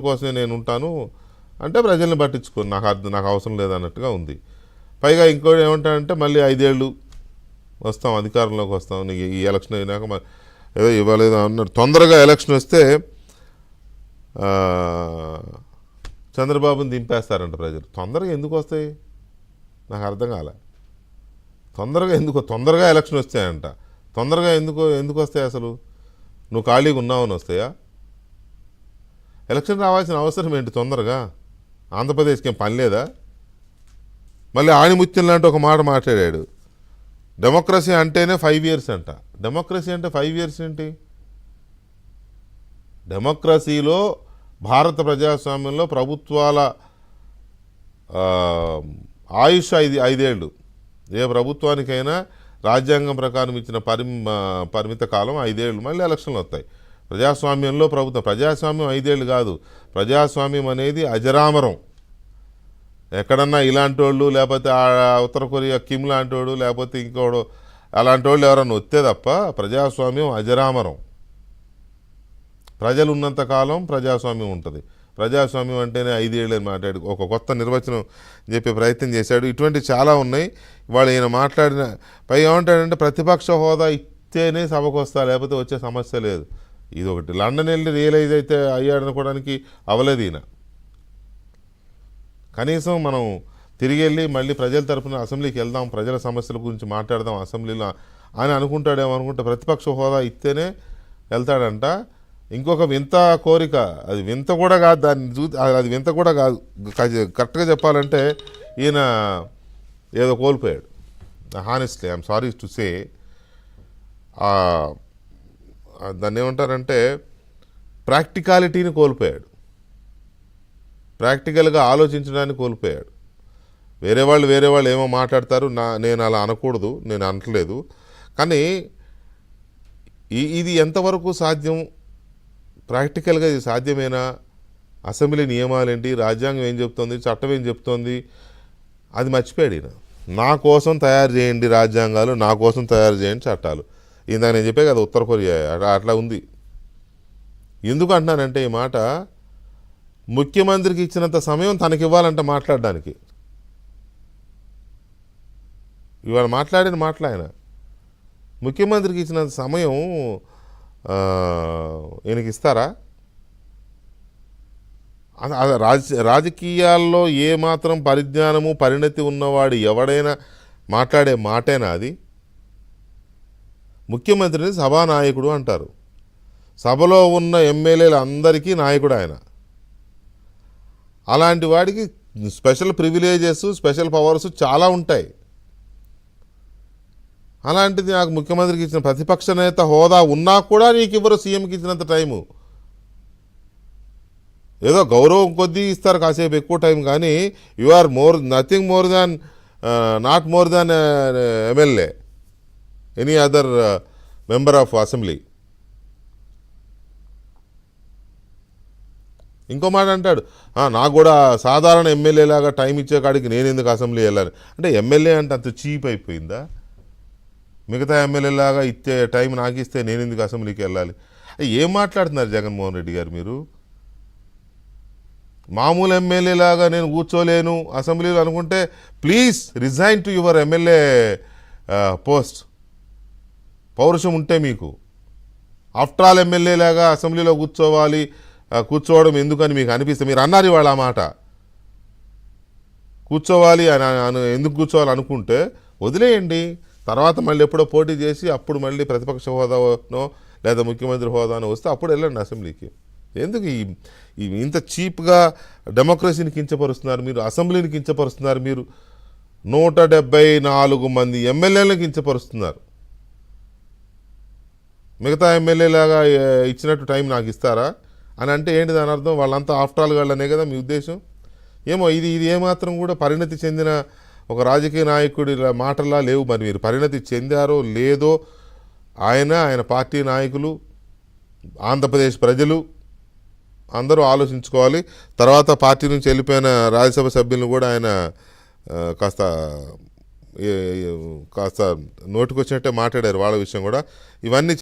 కోసమే నేను ఉంటాను అంటే ప్రజల్ని పట్టించుకోను, నాకు అవసరం లేదన్నట్టుగా ఉంది. పైగా ఇంకోటి ఏమంటాడంటే మళ్ళీ 5 ఏళ్ళు వస్తాం, అధికారంలోకి వస్తాం, నీకు ఈ ఎలక్షన్ అయినాక ఏదో ఇవ్వలేదు అన్నాడు. తొందరగా ఎలక్షన్ వస్తే చంద్రబాబుని దింపేస్తారంట ప్రజలు. తొందరగా ఎందుకు వస్తాయి నాకు అర్థం కాలే. తొందరగా ఎలక్షన్ వస్తాయంట. తొందరగా ఎందుకు వస్తాయి అసలు? నువ్వు ఖాళీగా ఉన్నావని వస్తాయా? ఎలక్షన్ రావాల్సిన అవసరం ఏంటి తొందరగా? ఆంధ్రప్రదేశ్కి ఏం పని లేదా? మళ్ళీ ఆణిముత్యం లాంటి ఒక మాట మాట్లాడాడు. డెమోక్రసీ అంటేనే 5 years అంట. డెమోక్రసీ అంటే 5 years ఏంటి? డెమోక్రసీలో భారత ప్రజాస్వామ్యంలో ప్రభుత్వాల ఆయుష్ 5 ఏళ్ళు. ఏ ప్రభుత్వానికైనా రాజ్యాంగం ప్రకారం ఇచ్చిన పరిమిత కాలం 5 ఏళ్ళు. మళ్ళీ ఎలక్షన్లు వస్తాయి. ప్రజాస్వామ్యంలో ప్రజాస్వామ్యం 5 ఏళ్ళు కాదు. ప్రజాస్వామ్యం అనేది అజరామరం. ఎక్కడన్నా ఇలాంటి వాళ్ళు, లేకపోతే ఉత్తర కొరియా కిమ్ లాంటి వాడు, లేకపోతే ఇంకోడు అలాంటి వాళ్ళు ఎవరన్నా వస్తే తప్ప ప్రజాస్వామ్యం అజరామరం. ప్రజలు ఉన్నంతకాలం ప్రజాస్వామ్యం ఉంటుంది. ప్రజాస్వామ్యం అంటేనే 5 ఏళ్ళు అని మాట్లాడు ఒక కొత్త నిర్వచనం చెప్పే ప్రయత్నం చేశాడు. ఇటువంటివి చాలా ఉన్నాయి. వాళ్ళు ఈయన మాట్లాడిన పై ఏమంటాడంటే ప్రతిపక్ష హోదా ఇస్తేనే సభకు వస్తా, లేకపోతే వచ్చే సమస్య లేదు. ఇది ఒకటి. లండన్ వెళ్ళి రియలైజ్ అయితే అయ్యాడనుకోవడానికి అవలేదు ఈయన. కనీసం మనం తిరిగి వెళ్ళి మళ్ళీ ప్రజల తరఫున అసెంబ్లీకి వెళ్దాం, ప్రజల సమస్యల గురించి మాట్లాడదాం అసెంబ్లీలో అని అనుకుంటాడేమో. అనుకుంటే ప్రతిపక్ష హోదా ఇస్తేనే వెళ్తాడంట. ఇంకొక వింత కోరిక, అది వింత కూడా కాదు, అది వింత కూడా కాదు. కరెక్ట్గా చెప్పాలంటే ఈయన ఏదో కోల్పోయాడు. Honestly I'm sorry to say, దాన్ని ఏమంటారంటే ప్రాక్టికాలిటీని కోల్పోయాడు. ప్రాక్టికల్గా ఆలోచించడాన్ని కోల్పోయాడు. వేరే వాళ్ళు ఏమో మాట్లాడతారు, నేను అలా అనకూడదు, నేను అనట్లేదు. కానీ ఇది ఎంతవరకు సాధ్యం? ప్రాక్టికల్గా ఇది సాధ్యమేనా? అసెంబ్లీ నియమాలేంటి, రాజ్యాంగం ఏం చెప్తోంది, చట్టం ఏం చెప్తోంది, అది మర్చిపోయాడు ఈయన. నా కోసం తయారు చేయండి రాజ్యాంగాలు, నా కోసం తయారు చేయండి చట్టాలు. ఇందాక నేను చెప్పే కదా ఉత్తర కొరియా అట్లా ఉంది. ఎందుకు అంటున్నానంటే ఈ మాట, ముఖ్యమంత్రికి ఇచ్చినంత సమయం తనకి ఇవ్వాలంట మాట్లాడడానికి. ఇవాళ మాట్లాడిన మాటలు ఆయన ముఖ్యమంత్రికి ఇచ్చినంత సమయం ఈయనకి ఇస్తారా? రాజకీయాల్లో ఏమాత్రం పరిజ్ఞానము పరిణతి ఉన్నవాడు ఎవడైనా మాట్లాడే మాటేనా అది? ముఖ్యమంత్రిని సభానాయకుడు అంటారు. సభలో ఉన్న ఎమ్మెల్యేలు అందరికీ నాయకుడు ఆయన. అలాంటి వాడికి స్పెషల్ ప్రివిలేజెస్, స్పెషల్ పవర్స్ చాలా ఉంటాయి. అలాంటిది నాకు ముఖ్యమంత్రికి ఇచ్చిన ప్రతిపక్ష నేత హోదా ఉన్నా కూడా నీకు ఇవ్వరు సీఎంకి ఇచ్చినంత టైము. ఏదో గౌరవం కొద్దీ ఇస్తారు కాసేపు ఎక్కువ టైం, కానీ you are nothing more than not more than MLA, any other member of assembly. ఇంకో మాట అంటాడు, నాకు కూడా సాధారణ ఎమ్మెల్యే లాగా టైం ఇచ్చే కాడికి నేను ఎందుకు అసెంబ్లీ వెళ్ళాలి అంటే, ఎమ్మెల్యే అంటే అంత చీప్ అయిపోయిందా? మిగతా ఎమ్మెల్యేలాగా ఇచ్చే టైం నాకు ఇస్తే నేను ఎందుకు అసెంబ్లీకి వెళ్ళాలి? ఏం మాట్లాడుతున్నారు జగన్మోహన్ రెడ్డి గారు మీరు? మామూలు ఎమ్మెల్యేలాగా నేను కూర్చోలేను అసెంబ్లీలో అనుకుంటే please resign to your MLA post. పౌరుషం ఉంటే మీకు. ఆఫ్టర్ ఆల్ ఎమ్మెల్యేలాగా అసెంబ్లీలో కూర్చోవడం ఎందుకని మీకు అనిపిస్తే, మీరు అన్నారు ఇవాళ ఆ మాట, కూర్చోవాలి అని ఎందుకు కూర్చోవాలి అనుకుంటే వదిలేయండి. తర్వాత మళ్ళీ ఎప్పుడో పోటీ చేసి అప్పుడు మళ్ళీ ప్రతిపక్ష హోదానో లేదా ముఖ్యమంత్రి హోదానో వస్తే అప్పుడు వెళ్ళండి అసెంబ్లీకి. ఎందుకు ఇంత చీప్గా డెమోక్రసీని కించపరుస్తున్నారు మీరు, అసెంబ్లీని కించపరుస్తున్నారు మీరు, 174 మంది ఎమ్మెల్యేలను కించపరుస్తున్నారు. మిగతా ఎమ్మెల్యేలాగా ఇచ్చినట్టు టైం నాకు ఇస్తారా అని అంటే ఏంటి దాని అర్థం? వాళ్ళంతా ఆఫ్టర్ ఆల్ వాళ్ళనే కదా మీ ఉద్దేశం? ఏమో ఇది ఏమాత్రం కూడా పరిణతి చెందిన ఒక రాజకీయ నాయకుడి మాటలా లేవు. మరి మీరు పరిణతి చెందారో లేదో ఆయన పార్టీ నాయకులు, ఆంధ్రప్రదేశ్ ప్రజలు అందరూ ఆలోచించుకోవాలి. తర్వాత పార్టీ నుంచి వెళ్ళిపోయిన రాజ్యసభ సభ్యులను కూడా ఆయన కాస్త నోటికొచ్చినట్టే మాట్లాడారు వాళ్ళ విషయం కూడా. ఇవన్నీ